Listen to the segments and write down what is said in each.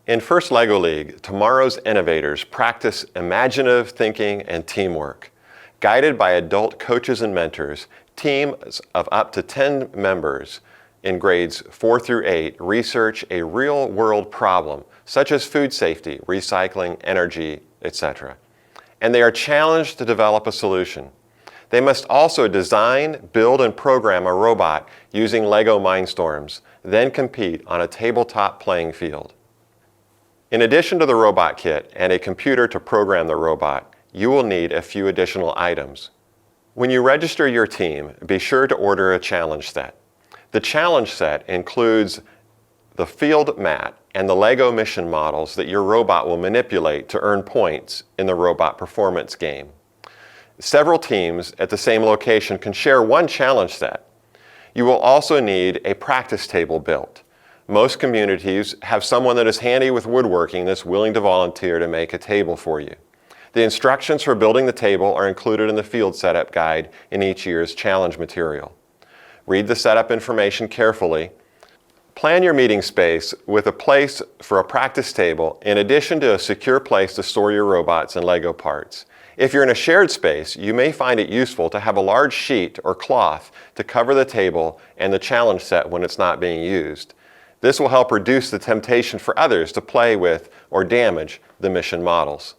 In First LEGO League, tomorrow's innovators practice imaginative thinking and teamwork. Guided by adult coaches and mentors, teams of up to 10 members in grades 4 through 8 research a real-world problem, such as food safety, recycling, energy, etc. And they are challenged to develop a solution. They must also design, build, and program a robot using LEGO Mindstorms, then compete on a tabletop playing field. In addition to the robot kit and a computer to program the robot, you will need a few additional items. When you register your team, be sure to order a challenge set. The challenge set includes the field mat and the LEGO mission models that your robot will manipulate to earn points in the robot performance game. Several teams at the same location can share one challenge set. You will also need a practice table built. Most communities have someone that is handy with woodworking that's willing to volunteer to make a table for you. The instructions for building the table are included in the field setup guide in each year's challenge material. Read the setup information carefully. Plan your meeting space with a place for a practice table in addition to a secure place to store your robots and LEGO parts. If you're in a shared space, you may find it useful to have a large sheet or cloth to cover the table and the challenge set when it's not being used. This will help reduce the temptation for others to play with or damage the mission models.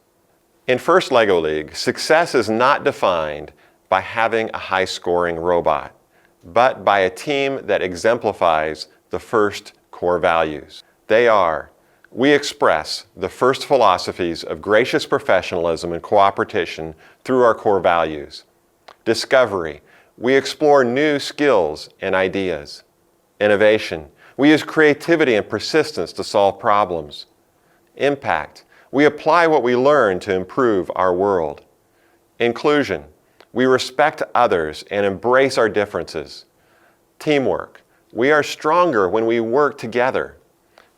In First LEGO League, success is not defined by having a high-scoring robot, but by a team that exemplifies the first core values. They are: we express the first philosophies of gracious professionalism and cooperation through our core values. Discovery: we explore new skills and ideas. Innovation: we use creativity and persistence to solve problems. Impact: we apply what we learn to improve our world. Inclusion: we respect others and embrace our differences. Teamwork: we are stronger when we work together.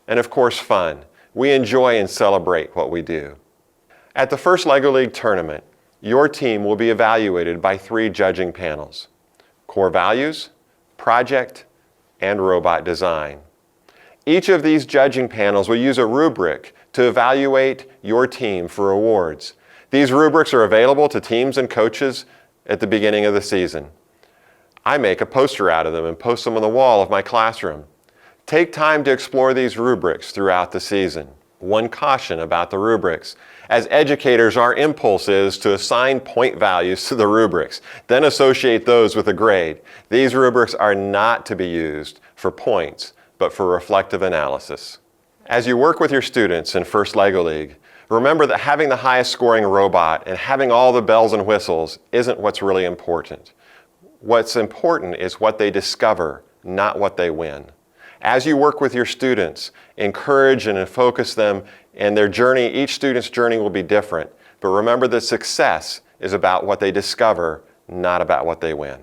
And of course, fun: we enjoy and celebrate what we do. At the First LEGO League tournament, your team will be evaluated by 3 judging panels: core values, project, and robot design. Each of these judging panels will use a rubric to evaluate your team for awards. These rubrics are available to teams and coaches at the beginning of the season. I make a poster out of them and post them on the wall of my classroom. Take time to explore these rubrics throughout the season. One caution about the rubrics: as educators, our impulse is to assign point values to the rubrics, then associate those with a grade. These rubrics are not to be used for points, but for reflective analysis. As you work with your students in First LEGO League, remember that having the highest scoring robot and having all the bells and whistles isn't what's really important. What's important is what they discover, not what they win. As you work with your students, encourage and focus them, and their journey, each student's journey will be different. But remember that success is about what they discover, not about what they win.